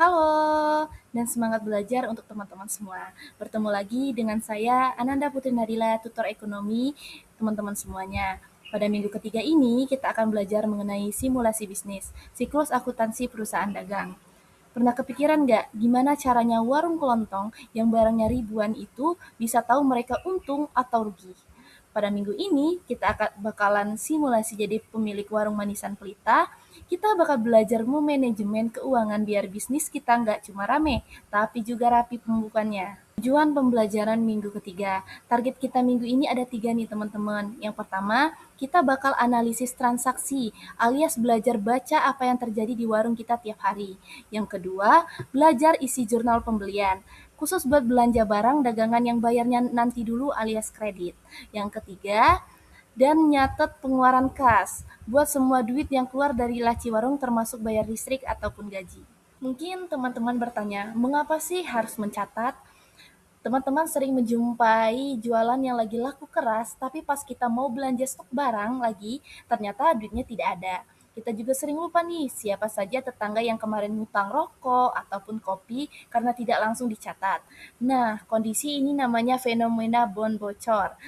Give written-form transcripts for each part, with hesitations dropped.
Halo, dan semangat belajar untuk teman-teman semua. Bertemu lagi dengan saya, Ananda Putri Nadila, tutor ekonomi, teman-teman semuanya. Pada minggu ketiga ini, kita akan belajar mengenai simulasi bisnis, siklus akuntansi perusahaan dagang. Pernah kepikiran nggak gimana caranya warung kelontong yang barangnya ribuan itu bisa tahu mereka untung atau rugi? Pada minggu ini, kita akan bakalan simulasi jadi pemilik warung manisan pelita. Kita bakal belajar memanajemen keuangan biar bisnis kita nggak cuma rame, tapi juga rapi pembukuannya. Tujuan pembelajaran minggu ketiga. Target kita minggu ini ada tiga nih teman-teman. Yang pertama, kita bakal analisis transaksi, alias belajar baca apa yang terjadi di warung kita tiap hari. Yang kedua, belajar isi jurnal pembelian, khusus buat belanja barang dagangan yang bayarnya nanti dulu alias kredit. Yang ketiga, dan nyatet pengeluaran kas, buat semua duit yang keluar dari laci warung termasuk bayar listrik ataupun gaji. Mungkin teman-teman bertanya, mengapa sih harus mencatat? Teman-teman sering menjumpai jualan yang lagi laku keras, tapi pas kita mau belanja stok barang lagi, ternyata duitnya tidak ada. Kita juga sering lupa nih siapa saja tetangga yang kemarin ngutang rokok ataupun kopi karena tidak langsung dicatat. Nah, kondisi ini namanya fenomena bon bocor.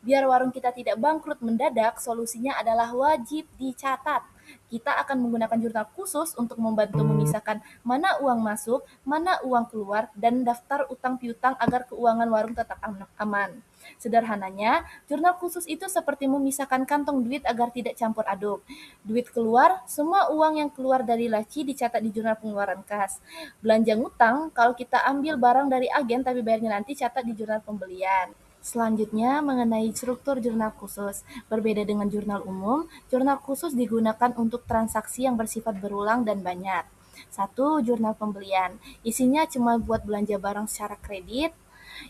Biar warung kita tidak bangkrut mendadak, solusinya adalah wajib dicatat. Kita akan menggunakan jurnal khusus untuk membantu memisahkan mana uang masuk, mana uang keluar, dan daftar utang piutang agar keuangan warung tetap aman. Sederhananya, jurnal khusus itu seperti memisahkan kantong duit agar tidak campur aduk. Duit keluar, semua uang yang keluar dari laci dicatat di jurnal pengeluaran kas. Belanja ngutang, kalau kita ambil barang dari agen tapi bayarnya nanti catat di jurnal pembelian. Selanjutnya, mengenai struktur jurnal khusus. Berbeda dengan jurnal umum, jurnal khusus digunakan untuk transaksi yang bersifat berulang dan banyak. Satu, jurnal pembelian. Isinya cuma buat belanja barang secara kredit.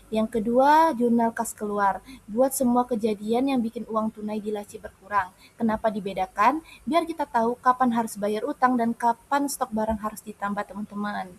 Yang kedua, jurnal kas keluar. Buat semua kejadian yang bikin uang tunai di laci berkurang. Kenapa dibedakan? Biar kita tahu kapan harus bayar utang dan kapan stok barang harus ditambah, teman-teman.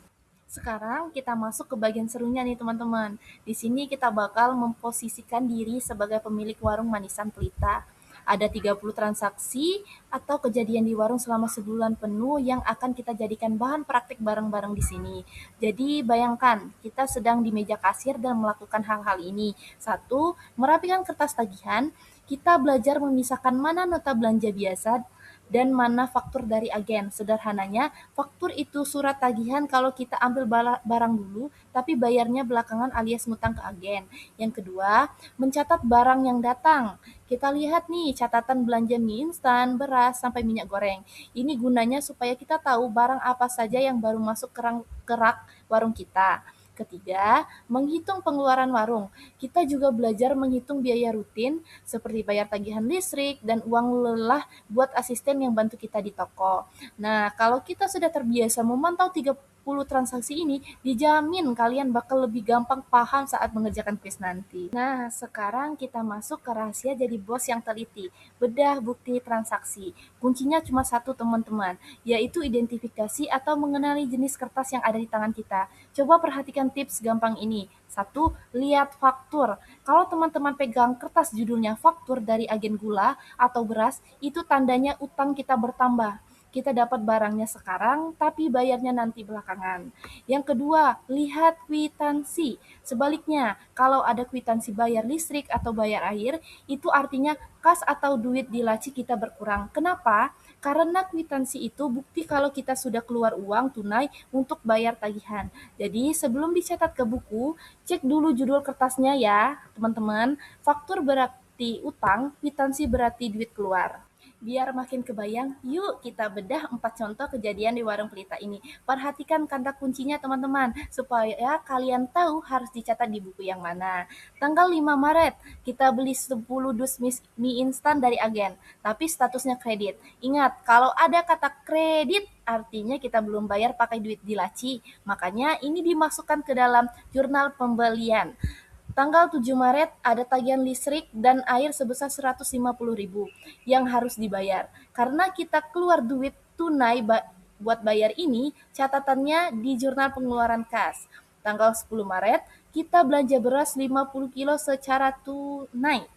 Sekarang kita masuk ke bagian serunya nih teman-teman. Di sini kita bakal memposisikan diri sebagai pemilik warung manisan pelita. Ada 30 transaksi atau kejadian di warung selama sebulan penuh yang akan kita jadikan bahan praktik bareng-bareng di sini. Jadi bayangkan kita sedang di meja kasir dan melakukan hal-hal ini. Satu, merapikan kertas tagihan, kita belajar memisahkan mana nota belanja biasa dan mana faktur dari agen. Sederhananya, faktur itu surat tagihan kalau kita ambil barang dulu, tapi bayarnya belakangan alias ngutang ke agen. Yang kedua, mencatat barang yang datang. Kita lihat nih catatan belanja mie instan, beras, sampai minyak goreng. Ini gunanya supaya kita tahu barang apa saja yang baru masuk ke rak warung kita. Ketiga, menghitung pengeluaran warung. Kita juga belajar menghitung biaya rutin seperti bayar tagihan listrik dan uang lelah buat asisten yang bantu kita di toko. Nah, kalau kita sudah terbiasa memantau 30 transaksi ini, dijamin kalian bakal lebih gampang paham saat mengerjakan kuis nanti. Nah, sekarang kita masuk ke rahasia jadi bos yang teliti. Bedah bukti transaksi. Kuncinya cuma satu teman-teman, yaitu identifikasi atau mengenali jenis kertas yang ada di tangan kita. Coba perhatikan tips gampang ini. Satu, lihat faktur. Kalau teman-teman pegang kertas judulnya faktur dari agen gula atau beras, itu tandanya utang kita bertambah. Kita dapat barangnya sekarang, tapi bayarnya nanti belakangan. Yang kedua, lihat kwitansi. Sebaliknya, kalau ada kwitansi bayar listrik atau bayar air, itu artinya kas atau duit di laci kita berkurang. Kenapa? Karena kwitansi itu bukti kalau kita sudah keluar uang tunai untuk bayar tagihan. Jadi, sebelum dicatat ke buku, cek dulu judul kertasnya ya, teman-teman. Faktur berarti utang, kwitansi berarti duit keluar. Biar makin kebayang, yuk kita bedah 4 contoh kejadian di warung pelita ini. Perhatikan kata kuncinya teman-teman, supaya kalian tahu harus dicatat di buku yang mana. Tanggal 5 Maret, kita beli 10 dus mie instan dari agen, tapi statusnya kredit. Ingat, kalau ada kata kredit, artinya kita belum bayar pakai duit di laci. Makanya ini dimasukkan ke dalam jurnal pembelian. Tanggal 7 Maret ada tagihan listrik dan air sebesar 150.000 yang harus dibayar. Karena kita keluar duit tunai buat bayar ini, catatannya di jurnal pengeluaran kas. Tanggal 10 Maret, kita belanja beras 50 kilo secara tunai.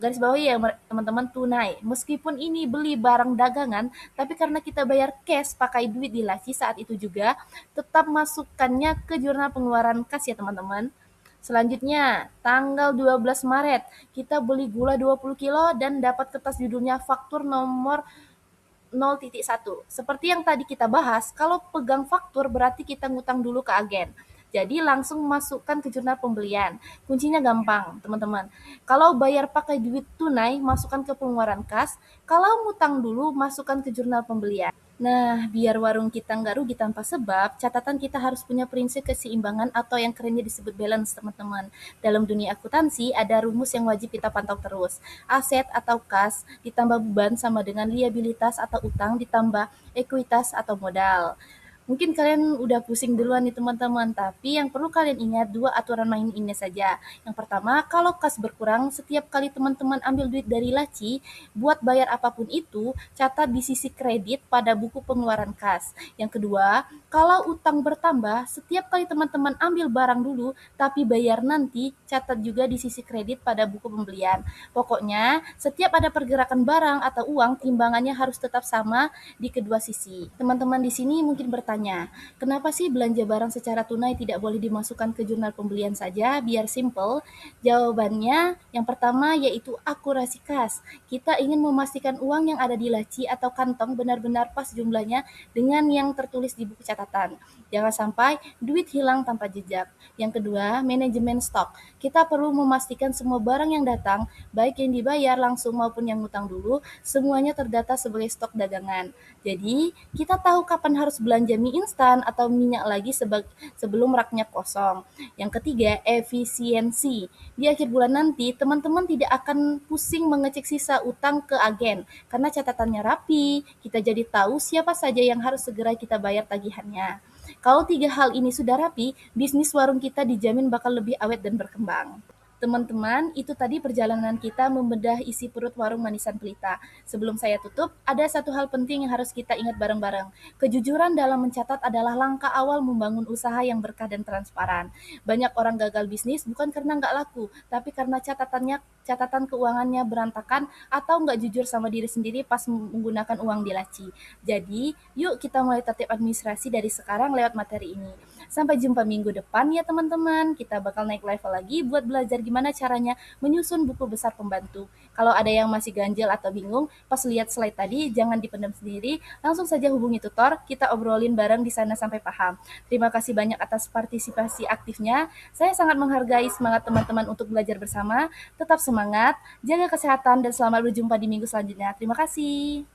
garis bawahi ya teman-teman, tunai. Meskipun ini beli barang dagangan, tapi karena kita bayar cash pakai duit di laci saat itu juga, tetap masukkannya ke jurnal pengeluaran kas ya teman-teman. Selanjutnya, tanggal 12 Maret, kita beli gula 20 kilo dan dapat kertas judulnya faktur nomor 0.1. Seperti yang tadi kita bahas, kalau pegang faktur berarti kita ngutang dulu ke agen. Jadi langsung masukkan ke jurnal pembelian. Kuncinya gampang, teman-teman. Kalau bayar pakai duit tunai, masukkan ke pengeluaran kas. Kalau ngutang dulu, masukkan ke jurnal pembelian. Nah, biar warung kita nggak rugi tanpa sebab, catatan kita harus punya prinsip keseimbangan atau yang kerennya disebut balance, teman-teman. Dalam dunia akuntansi, ada rumus yang wajib kita pantau terus. Aset atau kas ditambah beban sama dengan liabilitas atau utang ditambah ekuitas atau modal. Mungkin kalian udah pusing duluan nih teman-teman, tapi yang perlu kalian ingat dua aturan main ini saja. Yang pertama, kalau kas berkurang, setiap kali teman-teman ambil duit dari laci, buat bayar apapun itu, catat di sisi kredit pada buku pengeluaran kas. Yang kedua, kalau utang bertambah, setiap kali teman-teman ambil barang dulu, tapi bayar nanti, catat juga di sisi kredit pada buku pembelian. Pokoknya, setiap ada pergerakan barang atau uang, timbangannya harus tetap sama di kedua sisi. Teman-teman di sini mungkin bertanya, kenapa sih belanja barang secara tunai tidak boleh dimasukkan ke jurnal pembelian saja biar simple? Jawabannya yang pertama yaitu akurasi kas. Kita ingin memastikan uang yang ada di laci atau kantong benar-benar pas jumlahnya dengan yang tertulis di buku catatan. Jangan sampai duit hilang tanpa jejak. Yang kedua, manajemen stok. Kita perlu memastikan semua barang yang datang, baik yang dibayar langsung maupun yang ngutang dulu, semuanya terdata sebagai stok dagangan. Jadi, kita tahu kapan harus belanja mie instan atau minyak lagi sebelum raknya kosong. Yang ketiga, efisiensi. Di akhir bulan nanti, teman-teman tidak akan pusing mengecek sisa utang ke agen karena catatannya rapi. Kita jadi tahu siapa saja yang harus segera kita bayar tagihannya. Kalau tiga hal ini sudah rapi, bisnis warung kita dijamin bakal lebih awet dan berkembang. Teman-teman, itu tadi perjalanan kita membedah isi perut warung Manisan Pelita. Sebelum saya tutup, ada satu hal penting yang harus kita ingat bareng-bareng. Kejujuran dalam mencatat adalah langkah awal membangun usaha yang berkah dan transparan. Banyak orang gagal bisnis bukan karena nggak laku, tapi karena catatan keuangannya berantakan atau nggak jujur sama diri sendiri pas menggunakan uang di laci. Jadi, yuk kita mulai tertib administrasi dari sekarang lewat materi ini. Sampai jumpa minggu depan ya teman-teman. Kita bakal naik level lagi buat belajar gimana caranya menyusun buku besar pembantu. Kalau ada yang masih ganjil atau bingung, pas lihat slide tadi jangan dipendam sendiri, langsung saja hubungi tutor, kita obrolin bareng di sana sampai paham. Terima kasih banyak atas partisipasi aktifnya. Saya sangat menghargai semangat teman-teman untuk belajar bersama. Tetap semangat, jaga kesehatan dan selamat berjumpa di minggu selanjutnya. Terima kasih.